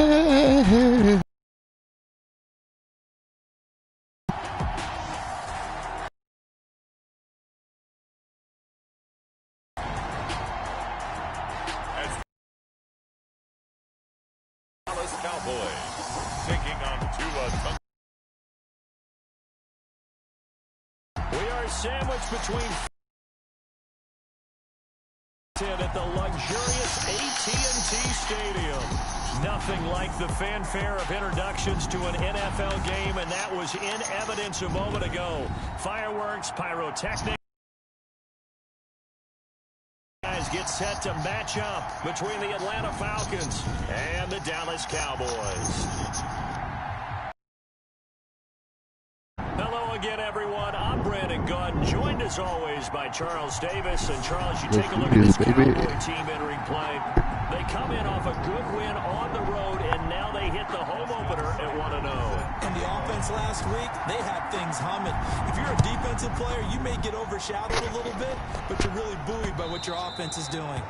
Dallas Cowboys taking on Tua. We are sandwiched between at the luxurious AT&T Stadium. Nothing like the fanfare of introductions to an NFL game, and that was in evidence a moment ago. Fireworks, pyrotechnics. Get set to match up between the Atlanta Falcons and the Dallas Cowboys. Hello again, everyone. I'm Brandon Gaudin, joined as always by Charles Davis. And Charles, you take a look at this Cowboy team entering play. They come in off a good win on the road, and now they hit the home opener at 1-0. And the offense last week, they had things humming. If you're a defensive player, you may get overshadowed a little bit, but you're really buoyed by what your offense is doing.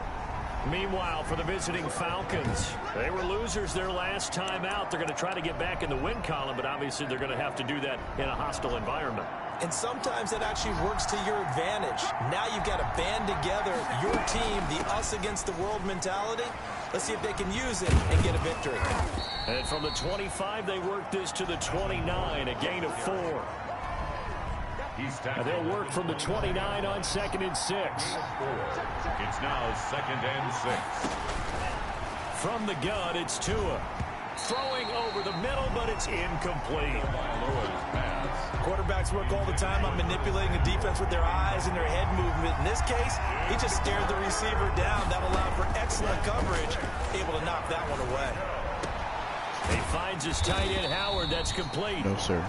Meanwhile, for the visiting Falcons, they were losers their last time out. They're going to try to get back in the win column, but obviously they're going to have to do that in a hostile environment. And sometimes that actually works to your advantage. Now you've got to band together your team, the us against the world mentality. Let's see if they can use it and get a victory. And from the 25, they work this to the 29, a gain of 4. And they'll work from the 29 on 2nd and 6. It's now 2nd and 6. From the gun, it's Tua. Throwing over the middle, but it's incomplete. Quarterbacks work all the time on manipulating the defense with their eyes and their head movement. In this case, he just stared the receiver down. That allowed for excellent coverage, able to knock that one away. He finds his tight end, Howard. That's complete. No, sir.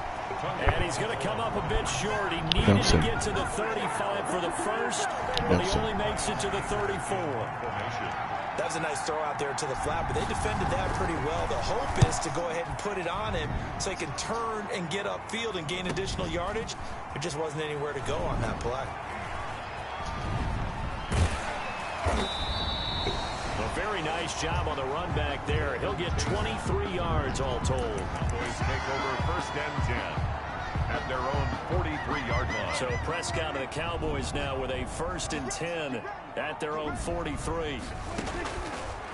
And he's going to come up a bit short. He needed to get to the 35 for the first, but he only makes it to the 34. That was a nice throw out there to the flat, but they defended that pretty well. The hope is to go ahead and put it on him so he can turn and get upfield and gain additional yardage. There just wasn't anywhere to go on that play. A very nice job on the run back there. He'll get 23 yards all told. Cowboys take over 1st and 10 at their own 43-yard line. So Prescott and the Cowboys now with a 1st and 10 at their own 43.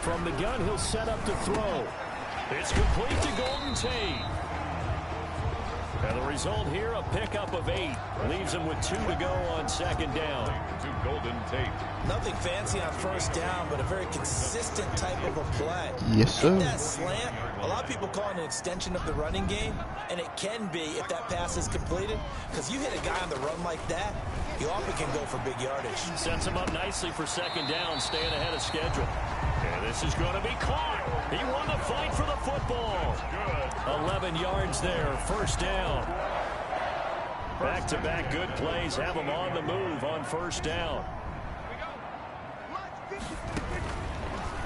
From the gun, he'll set up to throw. It's complete to Golden Tate. And the result here, a pickup of 8. Leaves him with 2 to go on 2nd down. To Golden Tate. Nothing fancy on 1st down, but a very consistent type of a play. Yes, sir. That slant, a lot of people call it an extension of the running game, and it can be if that pass is completed, because you hit a guy on the run like that, you often can go for big yardage. Sets him up nicely for 2nd down, staying ahead of schedule. And this is going to be caught. He won the fight for the football. Good. 11 yards there, 1st down. Back-to-back good plays have him on the move on 1st down.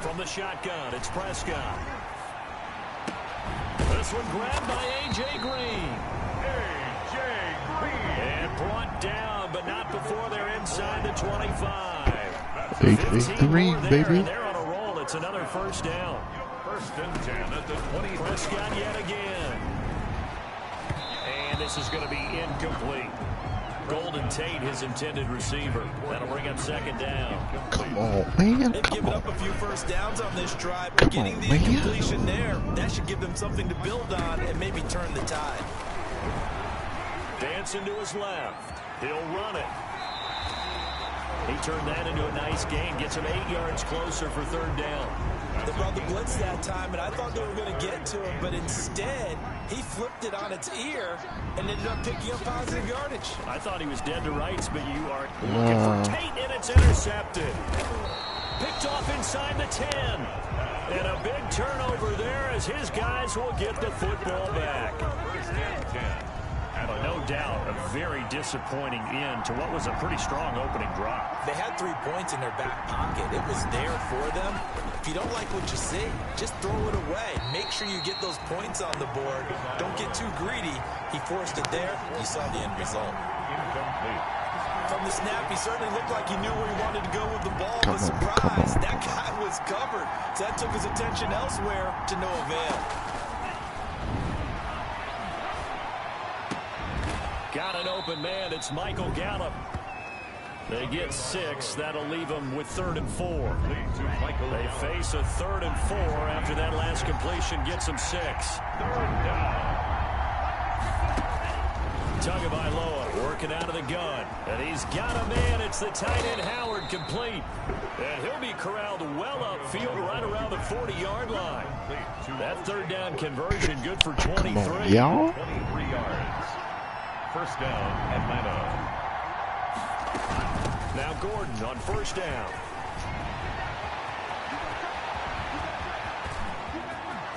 From the shotgun, it's Prescott. This one grabbed by A.J. Green. A.J. Green. And brought down, but not before they're inside the 25. A.J. Green, baby. They're on a roll. It's another 1st down. 1st and 10 at the 20. Prescott yet again. And this is going to be incomplete. Golden Tate, his intended receiver. That'll bring up 2nd down. Come on, man. They've given up a few 1st downs on this drive, but getting the incompletion there, that should give them something to build on and maybe turn the tide. Dancing to his left. He'll run it. He turned that into a nice gain. Gets him 8 yards closer for 3rd down. They brought the blitz that time, and I thought they were going to get to him, but instead, he flipped it on its ear and ended up picking up positive yardage. I thought he was dead to rights, but you are looking for Tate, and it's intercepted. Picked off inside the 10. And a big turnover there as his guys will get the football back. 1st and 10. No doubt, a very disappointing end to what was a pretty strong opening drive. They had 3 points in their back pocket. It was there for them. If you don't like what you see, just throw it away. Make sure you get those points on the board. Don't get too greedy. He forced it there. You saw the end result. Incomplete. From the snap, he certainly looked like he knew where he wanted to go with the ball, but surprise, that guy was was covered. So that took his attention elsewhere to no avail. Got an open man. It's Michael Gallup. They get 6. That'll leave them with 3rd and 4. They face a 3rd and 4 after that last completion gets them 6. 3rd down. Tagovailoa working out of the gun. And he's got a man. It's the tight end Howard, complete. And he'll be corralled well upfield right around the 40-yard line. That 3rd down conversion good for 23. Come on, y'all. 23 yards. 1st down, Atlanta. Now Gordon on 1st down.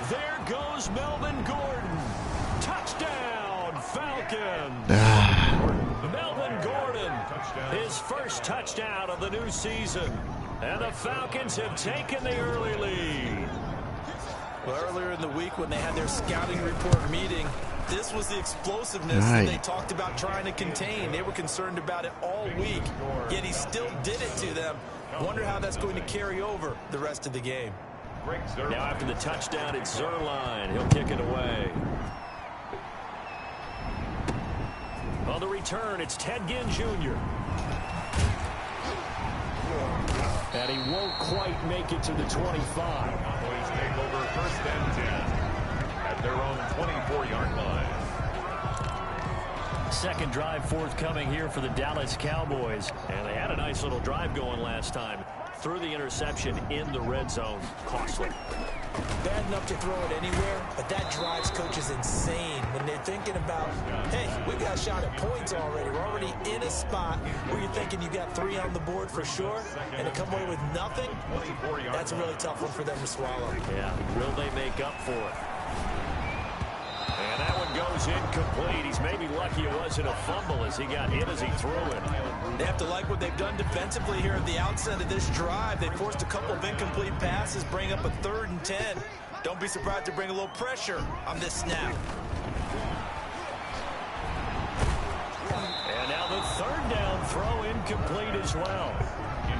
There goes Melvin Gordon. Touchdown, Falcons. Melvin Gordon, his first touchdown of the new season. And the Falcons have taken the early lead. Well, earlier in the week when they had their scouting report meeting, this was the explosiveness that they talked about trying to contain. They were concerned about it all week, yet he still did it to them. Wonder how that's going to carry over the rest of the game. Now after the touchdown, it's Zuerlein. He'll kick it away. On the return, it's Ted Ginn Jr. And he won't quite make it to the 25. Cowboys take over 1st and 10 at their own 24-yard line. Second drive forthcoming here for the Dallas Cowboys. And they had a nice little drive going last time. Threw the interception in the red zone. Costly. Bad enough to throw it anywhere, but that drives coaches insane when they're thinking about, hey, we got a shot at points already. We're already in a spot where you're thinking you got 3 on the board for sure, and to come away with nothing, that's a really tough one for them to swallow. Yeah, will they make up for it? And that one goes incomplete. He's maybe lucky it wasn't a fumble as he got hit as he threw it. They have to like what they've done defensively here at the outset of this drive. They forced a couple of incomplete passes, bring up a 3rd and 10. Don't be surprised to bring a little pressure on this snap. And now the 3rd down throw incomplete as well.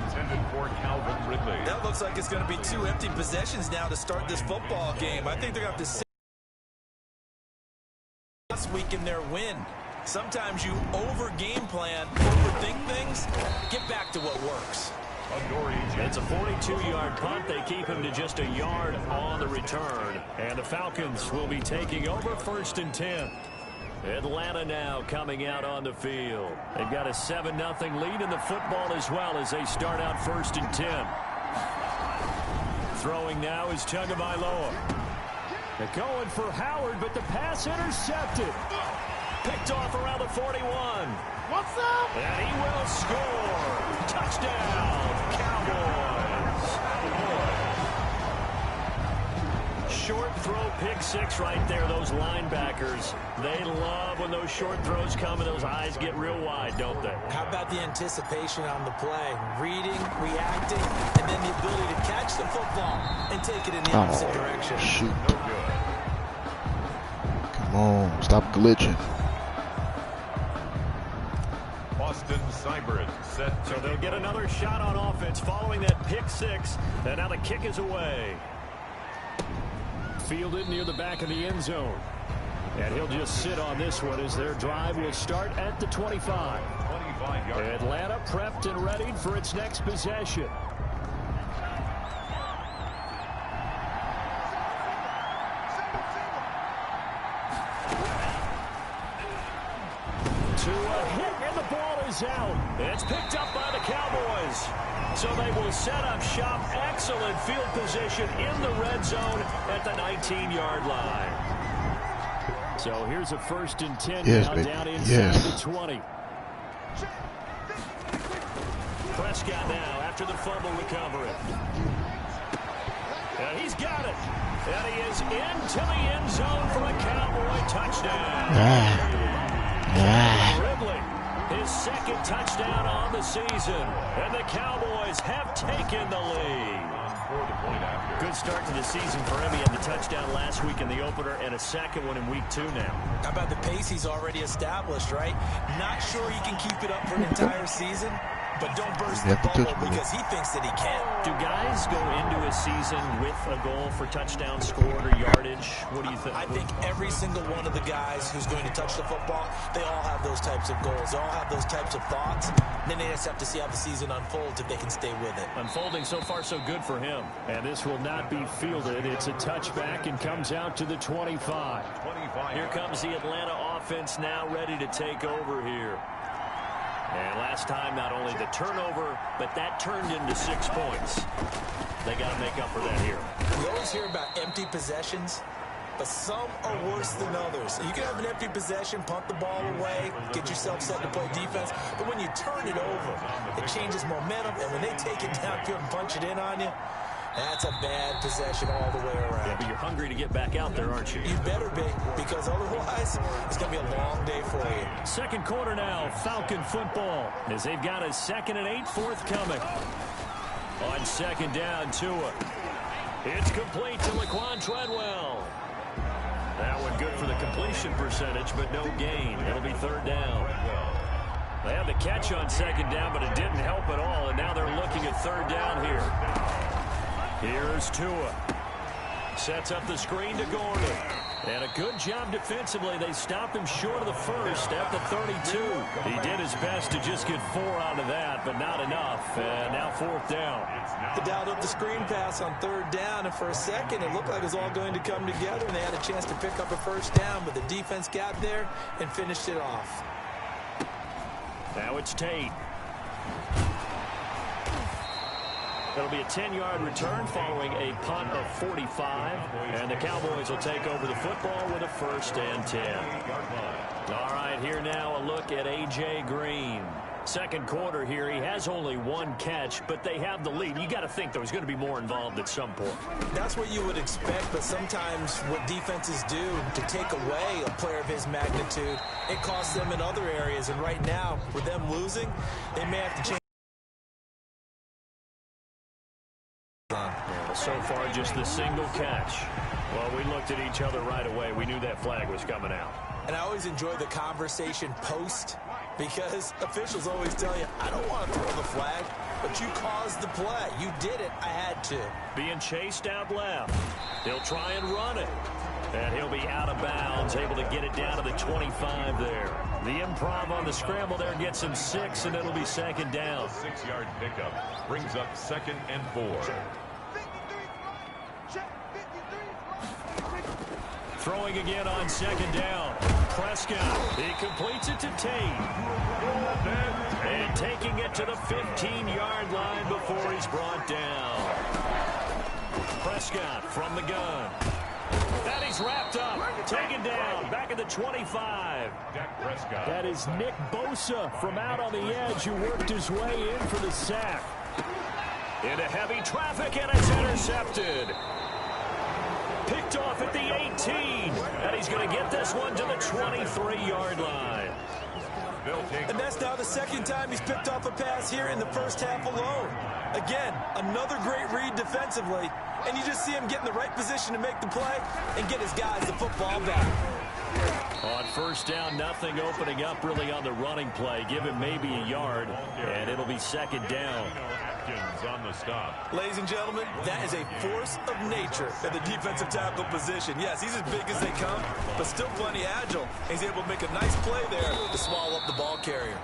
Intended for Calvin Ridley. That looks like it's going to be 2 empty possessions now to start this football game. I think they're going to have to last week in their win. Sometimes you over-game plan, overthink things, get back to what works. It's a 42-yard punt. They keep him to just a yard on the return. And the Falcons will be taking over 1st and 10. Atlanta now coming out on the field. They've got a 7-0 lead in the football as well as they start out 1st and 10. Throwing now is Tagovailoa. They're going for Howard, but the pass intercepted. Picked off around the 41. What's up? And he will score. Touchdown, Cowboys. Short throw, pick 6 right there. Those linebackers, they love when those short throws come and those eyes get real wide, don't they? How about the anticipation on the play? Reading, reacting, and then the ability to catch the football and take it in the opposite direction. Shoot. No good. Come on, stop glitching. Austin Seibert set. So they'll get another shot on offense following that pick 6. And now the kick is away. Fielded near the back of the end zone. And he'll just sit on this one as their drive will start at the 25. 25-yard. Atlanta prepped and readied for its next possession. To a hit, and the ball is out. It's picked up by the Cowboys. So they will set up shop. Excellent field position in the red zone at the 19-yard line. So here's a 1st and 10 now down inside the 20. Prescott now after the fumble recovery. And he's got it. And he is into the end zone for a Cowboy touchdown. Ridley, his 2nd touchdown on the season. And the Cowboys have taken the lead. Good start to the season for him. He had the touchdown last week in the opener and a 2nd one in week 2 now. How about the pace he's already established, right? Not sure he can keep it up for an entire season, but don't burst the bubble because he thinks that he can. Do guys go into a season with a goal for touchdown scored or yardage? What do you think? I think every single one of the guys who's going to touch the football, they all have those types of goals. They all have those types of thoughts. And then they just have to see how the season unfolds if they can stay with it. Unfolding so far so good for him. And this will not be fielded. It's a touchback and comes out to the 25. Here comes the Atlanta offense now ready to take over here. And last time, not only the turnover, but that turned into 6 points. They got to make up for that here. We always hear about empty possessions, but some are worse than others. You can have an empty possession, punt the ball away, get yourself set to play defense, but when you turn it over, it changes momentum, and when they take it downfield and punch it in on you, that's a bad possession all the way around. Yeah, but you're hungry to get back out there, aren't you? You better be, because otherwise, it's going to be a long day for you. Second quarter now, Falcon football, as they've got a 2nd and 8 forthcoming. On second down, Tua. It's complete to Laquan Treadwell. That one good for the completion percentage, but no gain. It'll be 3rd down. They had the catch on 2nd down, but it didn't help at all, and now they're looking at 3rd down here. Here's Tua. Sets up the screen to Gordon. And a good job defensively. They stop him short of the first at the 32. He did his best to just get 4 out of that, but not enough. And now 4th down. They dialed up the screen pass on 3rd down, and for a second, it looked like it was all going to come together, and they had a chance to pick up a 1st down, but the defense got there and finished it off. Now it's Tate. It'll be a 10-yard return following a punt of 45. And the Cowboys will take over the football with a 1st and 10. All right, here now a look at A.J. Green. Second quarter here, he has only 1 catch, but they have the lead. You got to think there's going to be more involved at some point. That's what you would expect, but sometimes what defenses do to take away a player of his magnitude, it costs them in other areas. And right now, with them losing, they may have to change. So far, just the single catch. Well, we looked at each other right away. We knew that flag was coming out. And I always enjoy the conversation post because officials always tell you, I don't want to throw the flag, but you caused the play. You did it. I had to. Being chased out left. He'll try and run it. And he'll be out of bounds, able to get it down to the 25 there. The improv on the scramble there gets him 6, and it'll be 2nd down. 6-yard pickup brings up 2nd and 4. Throwing again on 2nd down. Prescott, he completes it to Tate. And taking it to the 15-yard line before he's brought down. Prescott from the gun. That he's wrapped up, taken down, back at the 25. That is Nick Bosa from out on the edge who worked his way in for the sack. Into heavy traffic, and it's intercepted. Picked off at the 18, and he's going to get this one to the 23-yard line. And that's now the 2nd time he's picked off a pass here in the first half alone. Again, another great read defensively, and you just see him get in the right position to make the play and get his guys the football back. On 1st down, nothing opening up really on the running play. Give him maybe a yard, and it'll be 2nd down. On the stop. Ladies and gentlemen, that is a force of nature at the defensive tackle position. Yes, he's as big as they come, but still plenty agile. He's able to make a nice play there to swallow up the ball carrier.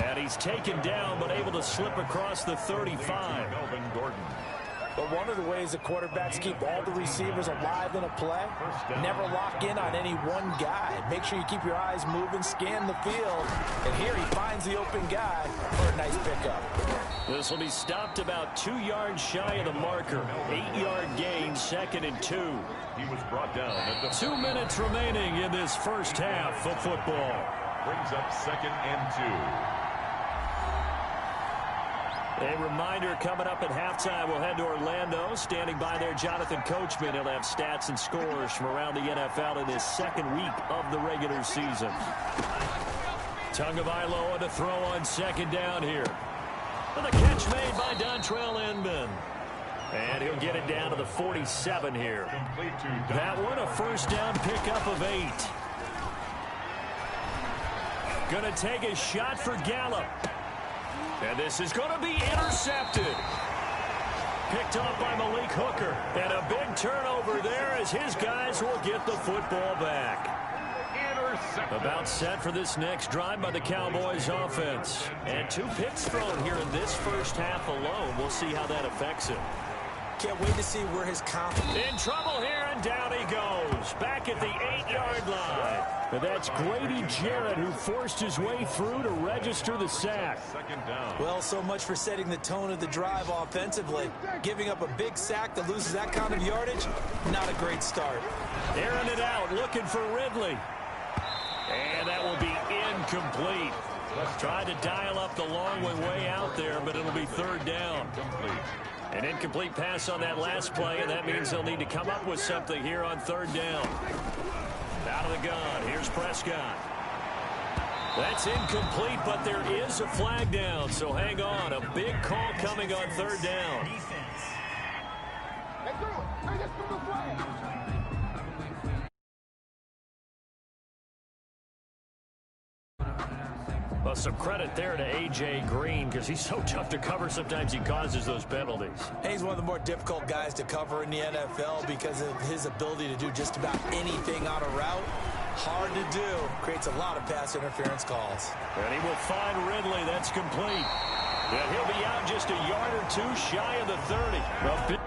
And he's taken down, but able to slip across the 35. Melvin Gordon. But one of the ways the quarterbacks keep all the receivers alive in a play, never lock in on any one guy. Make sure you keep your eyes moving, scan the field, and here he finds the open guy for a nice pickup. This will be stopped about 2 yards shy of the marker. 8-yard gain, 2nd and 2. He was brought down at the 2 minutes remaining in this first half of football. brings up 2nd and 2. A reminder, coming up at halftime, we'll head to Orlando. Standing by there, Jonathan Coachman. He'll have stats and scores from around the NFL in his 2nd week of the regular season. Tagovailoa to throw on 2nd down here. And the catch made by Dontrell Inman. And he'll get it down to the 47 here. That one, a 1st down pickup of 8. Gonna take a shot for Gallup. And this is going to be intercepted. Picked off by Malik Hooker. And a big turnover there as his guys will get the football back. About set for this next drive by the Cowboys offense. And 2 picks thrown here in this first half alone. We'll see how that affects him. Can't wait to see where his confidence... In trouble here, and down he goes. Back at the 8-yard line. And that's Grady Jarrett who forced his way through to register the sack. Second down. Well, so much for setting the tone of the drive offensively. Giving up a big sack that loses that kind of yardage, not a great start. Airing it out, looking for Ridley. And that will be incomplete. Tried to dial up the long way out there, but it'll be third down. An incomplete pass on that last play, and that means they'll need to come up with something here on third down. Out of the gun, here's Prescott. That's incomplete, but there is a flag down, so hang on. A big call coming on third down. Well, some credit there to A.J. Green because he's so tough to cover. Sometimes he causes those penalties. And he's one of the more difficult guys to cover in the NFL because of his ability to do just about anything on a route. Hard to do. Creates a lot of pass interference calls. And he will find Ridley. That's complete. And he'll be out just a yard or 2 shy of the 30. Well,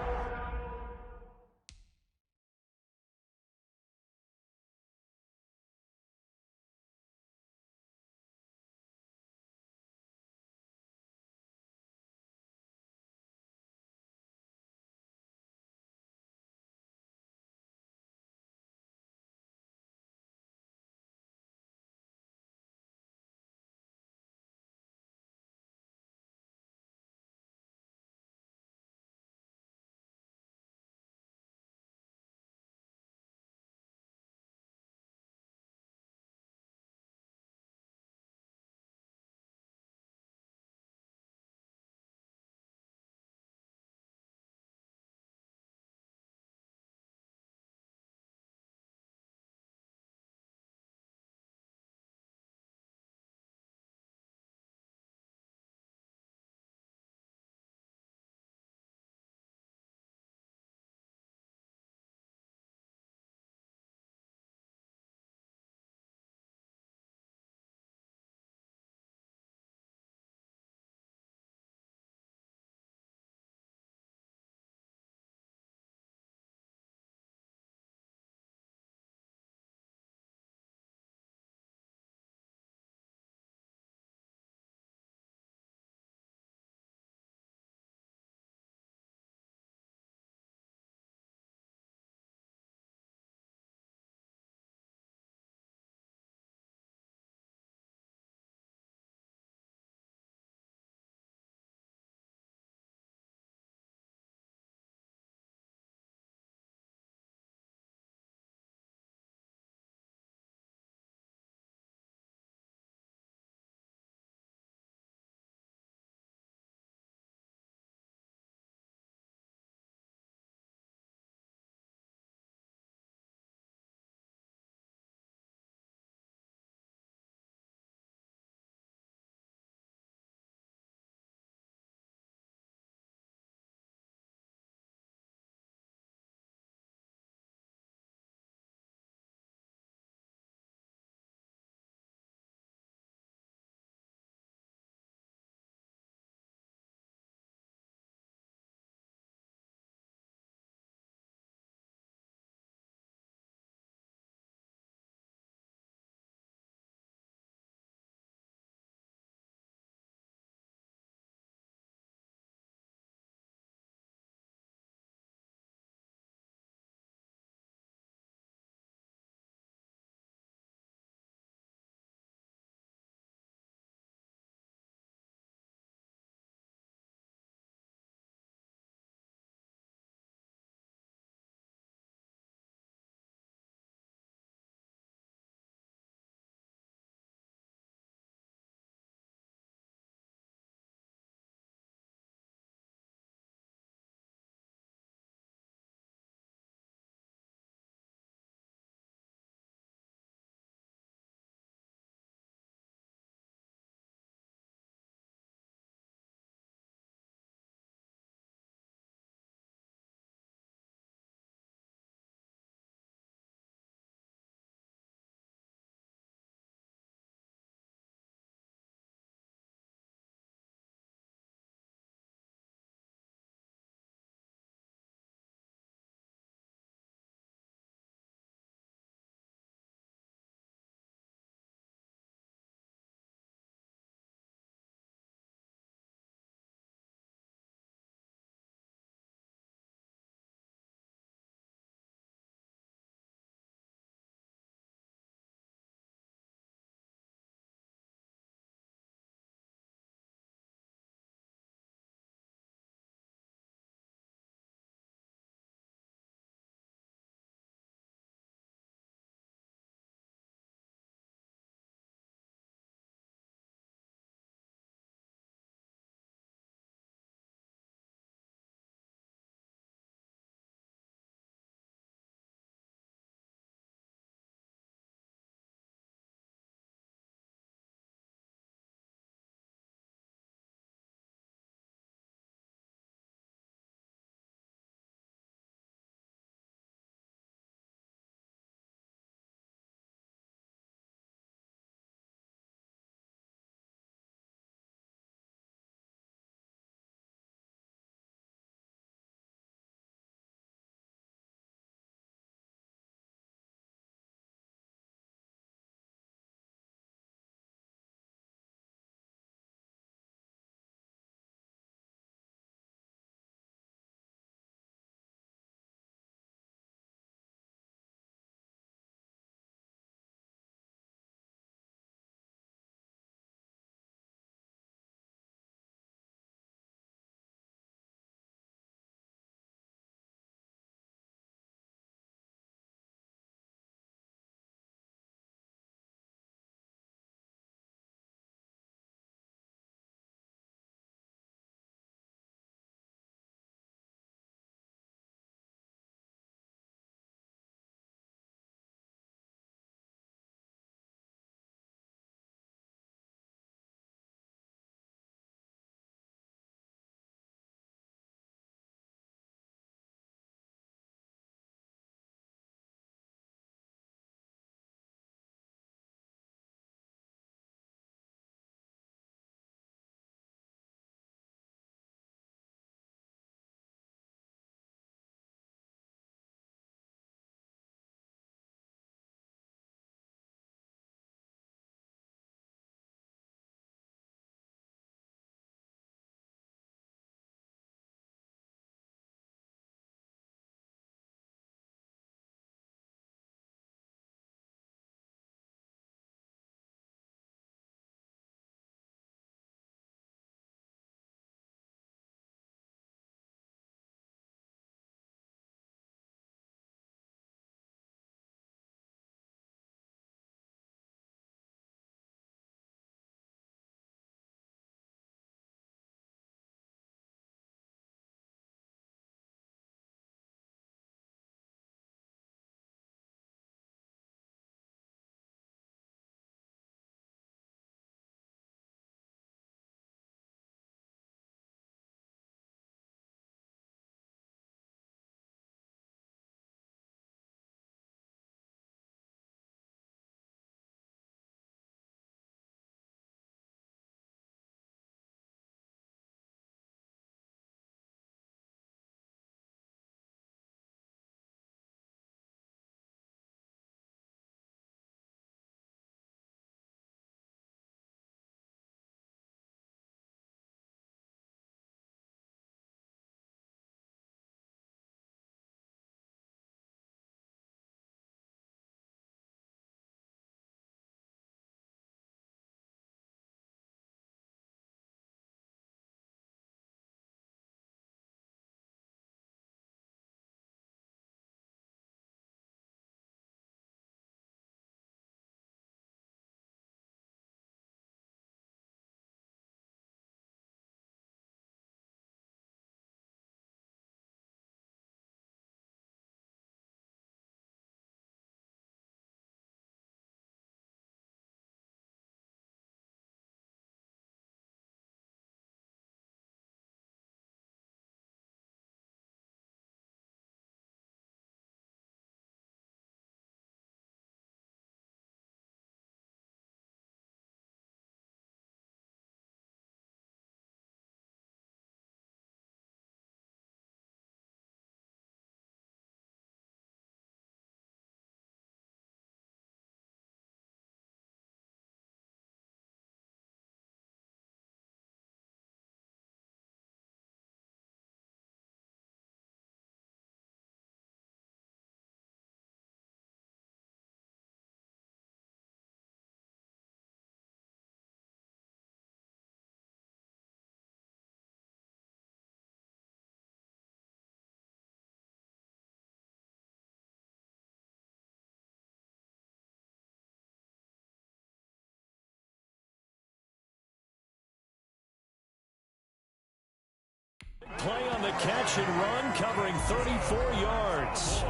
Play on the catch and run, covering 34 yards.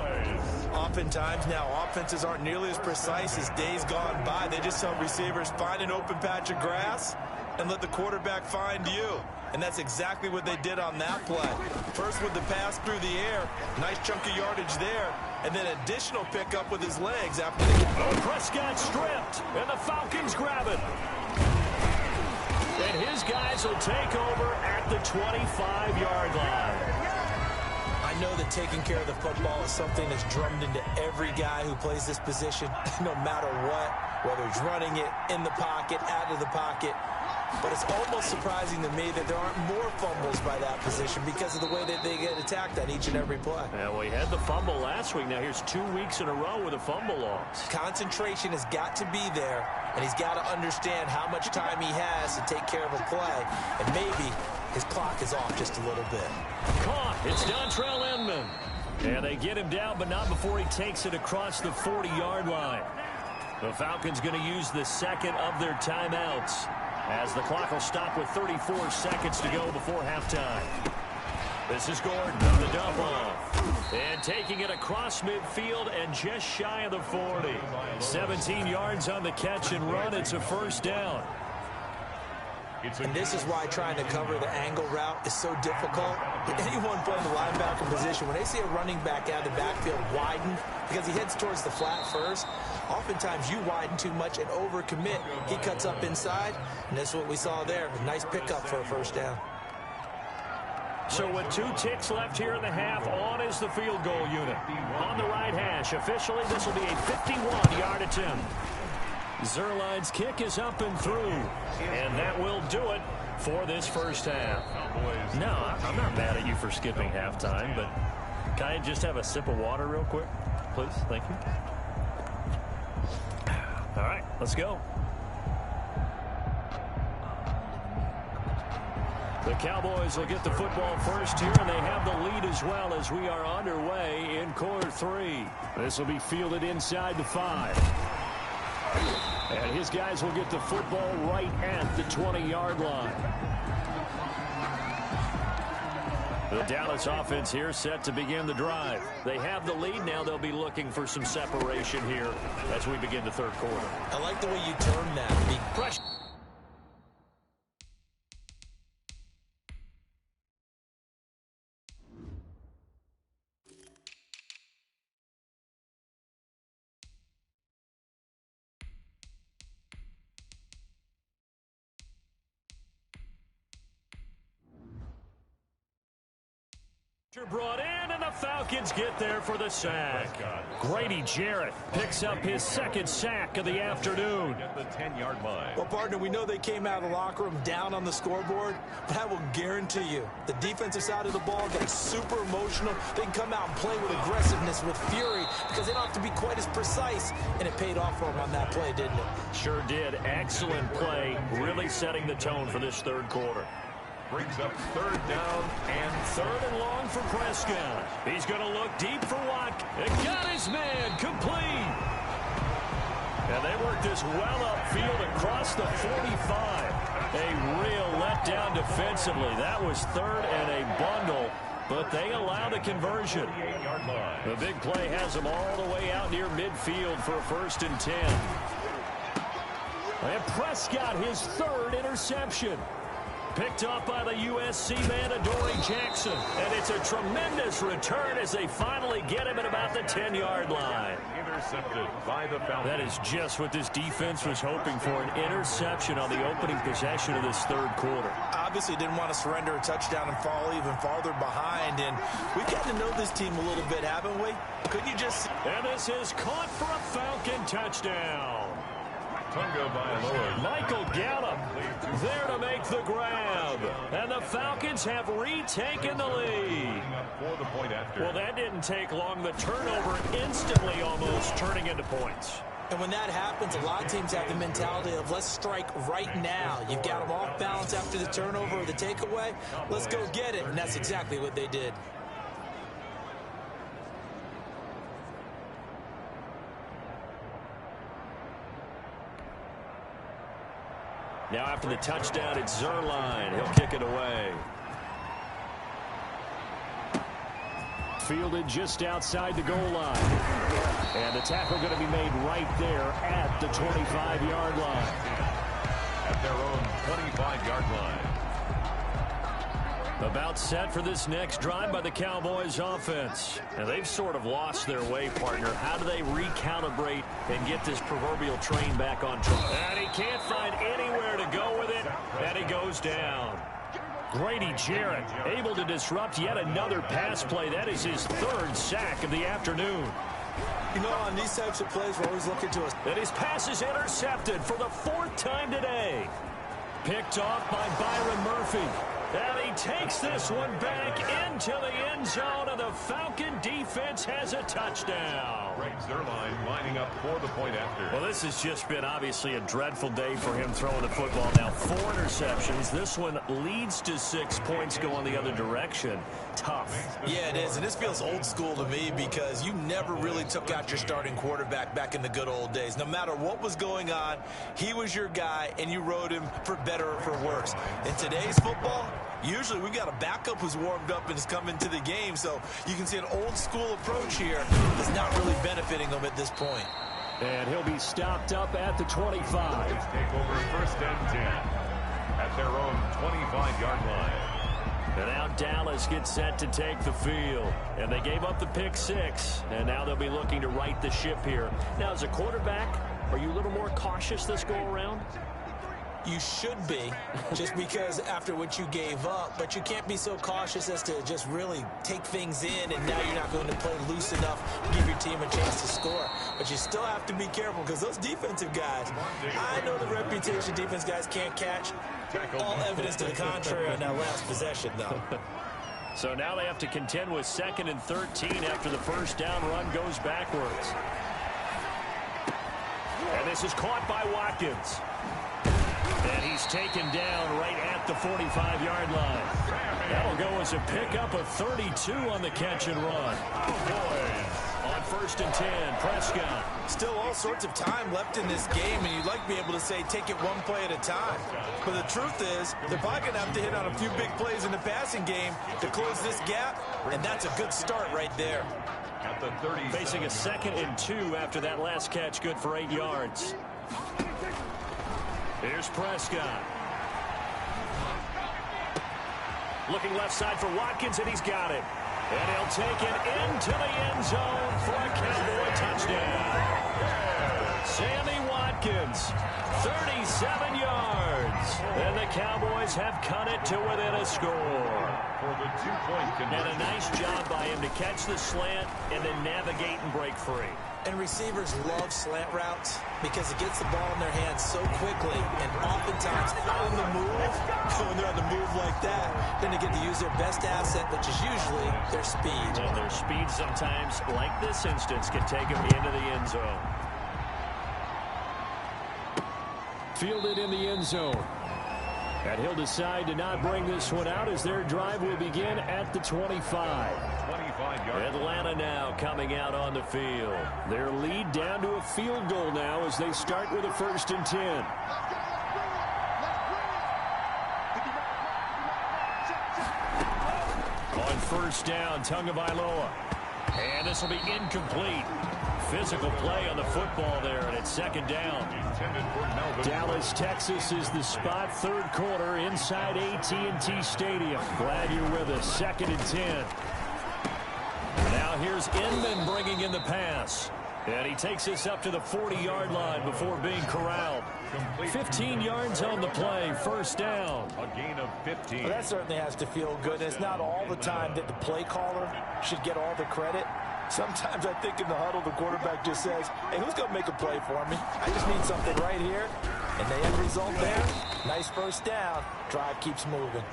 Oftentimes now, offenses aren't nearly as precise as days gone by. They just help receivers find an open patch of grass and let the quarterback find you. And that's exactly what they did on that play. First with the pass through the air, nice chunk of yardage there, and then additional pickup with his legs after they... Prescott stripped, and the Falcons grab it. And his guys will take over at the 25-yard line. I know that taking care of the football is something that's drummed into every guy who plays this position, no matter what, whether he's running it, in the pocket, out of the pocket. But it's almost surprising to me that there aren't more fumbles by that position because of the way that they get attacked on each and every play. Yeah, well, he had the fumble last week. Now here's 2 weeks in a row with a fumble loss. Concentration has got to be there, and he's got to understand how much time he has to take care of a play. And maybe his clock is off just a little bit. Caught. It's Dontrell Inman. And they get him down, but not before he takes it across the 40-yard line. The Falcons going to use the second of their timeouts, as the clock will stop with 34 seconds to go before halftime. This is Gordon on the dump off. And taking it across midfield and just shy of the 40. 17 yards on the catch and run. It's a first down. And this is why trying to cover the angle route is so difficult. Anyone playing the linebacker position, when they see a running back out of the backfield widen because he heads towards the flat first, oftentimes you widen too much and overcommit. He cuts up inside, and that's what we saw there. A nice pickup for a first down. So with 2 ticks left here in the half, on is the field goal unit. On the right hash, officially this will be a 51-yard attempt. Zuerlein's kick is up and through, and that will do it for this first half. No, I'm not mad at you for skipping halftime, but can I just have a sip of water real quick, please? Thank you. All right, let's go. The Cowboys will get the football first here, and they have the lead as well as we are underway in quarter 3. This will be fielded inside the 5. And his guys will get the football right at the 20-yard line. The Dallas offense here set to begin the drive. They have the lead. Now they'll be looking for some separation here as we begin the third quarter. I like the way you term that. Pressure. Brought in, and the Falcons get there for the sack. Grady Jarrett picks up his second sack of the afternoon. At the 10-yard line. Well, partner, we know they came out of the locker room down on the scoreboard, but I will guarantee you the defensive side of the ball got super emotional. They can come out and play with aggressiveness, with fury, because they don't have to be quite as precise, and it paid off for them on that play, didn't it? Sure did. Excellent play, really setting the tone for this third quarter. Brings up third down and third and long for Prescott. He's going to look deep for Watt. And got his man complete. And they work this well upfield across the 45. A real letdown defensively. That was third and a bundle, but they allow the conversion. The big play has them all the way out near midfield for a 1st and 10. And Prescott, his third interception. Picked up by the USC man, Adoree Jackson. And it's a tremendous return as they finally get him at about the 10-yard line. intercepted by the Falcons. That is just what this defense was hoping for, an interception on the opening possession of this third quarter. Obviously didn't want to surrender a touchdown and fall even farther behind. And we've gotten to know this team a little bit, haven't we? Could you just... And this is caught for a Falcon touchdown. Tunga Bailoa. Michael Gallup there to make the grab. And the Falcons have retaken the lead. For the point after. Well, that didn't take long. The turnover instantly almost turning into points. And when that happens, a lot of teams have the mentality of let's strike right now. You've got them off balance after the turnover or the takeaway. Let's go get it. And that's exactly what they did. Now after the touchdown, it's Zuerlein. He'll kick it away. Fielded just outside the goal line. And the tackle going to be made right there at the 25-yard line. At their own 25-yard line. About set for this next drive by the Cowboys offense. And they've sort of lost their way, partner. How do they recalibrate and get this proverbial train back on track? And he can't find anywhere to go with it. And he goes down. Grady Jarrett able to disrupt yet another pass play. That is his third sack of the afternoon. You know, on these types of plays, we're always looking to us. And his pass is intercepted for the fourth time today. Picked off by Byron Murphy. And he takes this one back into the end zone, and the Falcon defense has a touchdown. Greg Zuerlein lining up for the point after. Well, this has just been obviously a dreadful day for him throwing the football. Now 4 interceptions. This one leads to 6 points going the other direction. Tough. Yeah, it is, and this feels old school to me because you never really took out your starting quarterback back in the good old days. No matter what was going on, he was your guy, and you rode him for better or for worse. In today's football, usually we've got a backup who's warmed up and has come into the game, so you can see an old school approach here is not really benefiting them at this point. And he'll be stopped up at the 25. Take over first and 10 at their own 25-yard line. And now Dallas gets set to take the field. And they gave up the pick 6. And now they'll be looking to right the ship here. Now, as a quarterback, are you a little more cautious this go-around? You should be, just because after what you gave up, but you can't be so cautious as to just really take things in, and now you're not going to play loose enough to give your team a chance to score. But you still have to be careful because those defensive guys, I know the reputation defense guys can't catch. All evidence to the contrary on that last possession, though. So now they have to contend with 2nd and 13 after the first down run goes backwards. And this is caught by Watkins. And he's taken down right at the 45-yard line. That'll go as a pickup of 32 on the catch and run. On 1st and 10, Prescott. Still all sorts of time left in this game, and you'd like to be able to say take it one play at a time. But the truth is, they're probably going to have to hit on a few big plays in the passing game to close this gap, and that's a good start right there. At the 30. Facing a 2nd and 2 after that last catch, good for 8 yards. Here's Prescott. Looking left side for Watkins, and he's got it. And he'll take it into the end zone for a Cowboy touchdown. Sammy Watkins, 37 yards. And the Cowboys have cut it to within a score. For the 2-point conversion. And a nice job by him to catch the slant and then navigate and break free. And receivers love slant routes because it gets the ball in their hands so quickly, and oftentimes on the move, when they're on the move like that, then they get to use their best asset, which is usually their speed. And their speed sometimes, like this instance, can take them into the end zone. Fielded in the end zone. And he'll decide to not bring this one out as their drive will begin at the 25. 25-yard. Atlanta now coming out on the field. Their lead down to a field goal now as they start with a 1st and 10. On 1st down, Tagovailoa. And this will be incomplete. Physical play on the football there, and it's 2nd down. Dallas, Texas is the spot, 3rd quarter inside AT&T Stadium. Glad you're with us. 2nd and 10. Now here's Inman bringing in the pass. And he takes this up to the 40-yard line before being corralled. 15 yards on the play, 1st down. A gain of 15. Well, that certainly has to feel good. It's not all the time that the play caller should get all the credit. Sometimes I think in the huddle, the quarterback just says, hey, who's going to make a play for me? I just need something right here. And the end result there, nice 1st down. Drive keeps moving.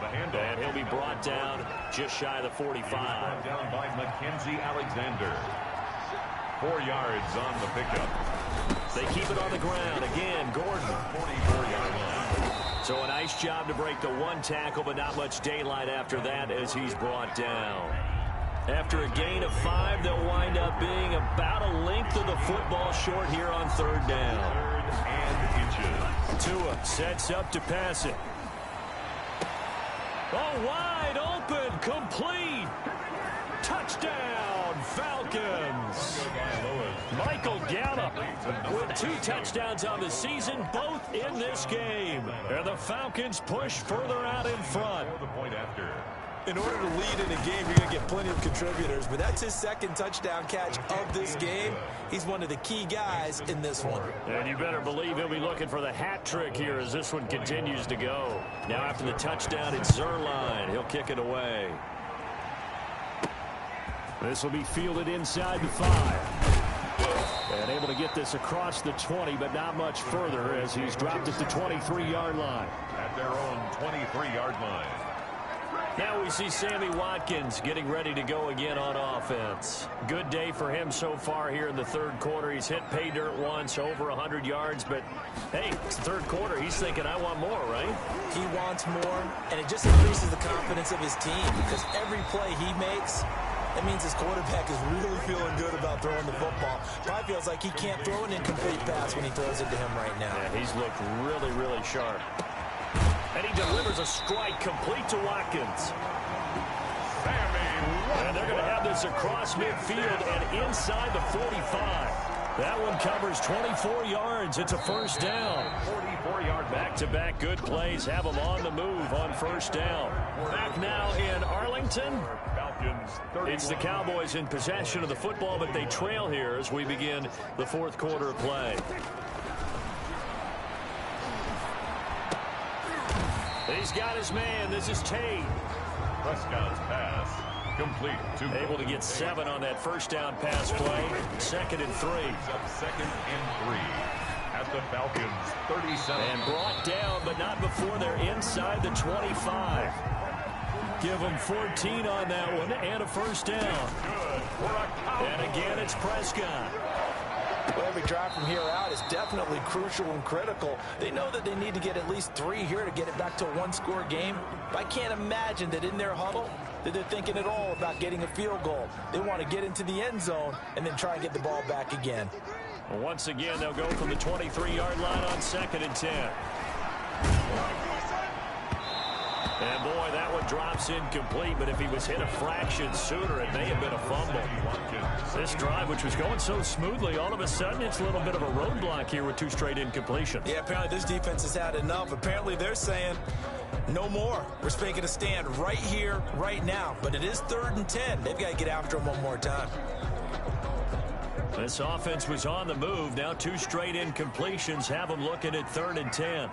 And he'll be brought down just shy of the 45. Brought down by Mackenzie Alexander. 4 yards on the pickup. They keep it on the ground. Again, Gordon. 44-yard line. So a nice job to break the 1 tackle, but not much daylight after that as he's brought down. After a gain of 5, they'll wind up being about a length of the football short here on 3rd down. 3rd and inches. Tua sets up to pass it. Oh, wide open, complete. Touchdown, Falcons. Michael Gallup with 2 touchdowns on the season, both in this game. And the Falcons push further out in front. In order to lead in a game, you're going to get plenty of contributors, but that's his 2nd touchdown catch of this game. He's one of the key guys in this one. And you better believe he'll be looking for the hat trick here as this one continues to go. Now after the touchdown, it's Zuerlein. He'll kick it away. This will be fielded inside the 5. And able to get this across the 20, but not much further as he's dropped at the 23-yard line. At their own 23-yard line. Now we see Sammy Watkins getting ready to go again on offense. Good day for him so far here in the 3rd quarter. He's hit pay dirt once, over 100 yards, but hey, it's the 3rd quarter. He's thinking, I want more, right? He wants more, and it just increases the confidence of his team because every play he makes, that means his quarterback is really feeling good about throwing the football. Probably feels like he can't throw an incomplete pass when he throws it to him right now. Yeah, he's looked really, really sharp. And he delivers a strike complete to Watkins. And they're going to have this across midfield and inside the 45. That one covers 24 yards. It's a 1st down. 44-yard back-to-back good plays have them on the move on 1st down. Back now in Arlington. It's the Cowboys in possession of the football, but they trail here as we begin the 4th quarter of play. He's got his man. This is Tate. Prescott's pass complete. Able to get 7 on that 1st down pass play. 2nd and 3. Up 2nd and 3 at the Falcons 37. And brought down, but not before they're inside the 25. Give them 14 on that one and a 1st down. And again, it's Prescott. Well, every drive from here out is definitely crucial and critical. They know that they need to get at least 3 here to get it back to a 1-score game. But I can't imagine that in their huddle that they're thinking at all about getting a field goal. They want to get into the end zone and then try and get the ball back again. Well, once again, they'll go from the 23-yard line on 2nd and 10. And boy, that one drops incomplete, but if he was hit a fraction sooner, it may have been a fumble. This drive, which was going so smoothly, all of a sudden it's a little bit of a roadblock here with 2 straight incompletions. Yeah, apparently this defense has had enough. Apparently they're saying, no more. We're making a stand right here, right now. But it is 3rd and 10. They've got to get after him one more time. This offense was on the move. Now 2 straight incompletions have them looking at 3rd and 10.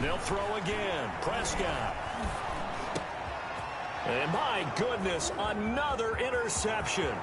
They'll throw again. Prescott. And my goodness, another interception.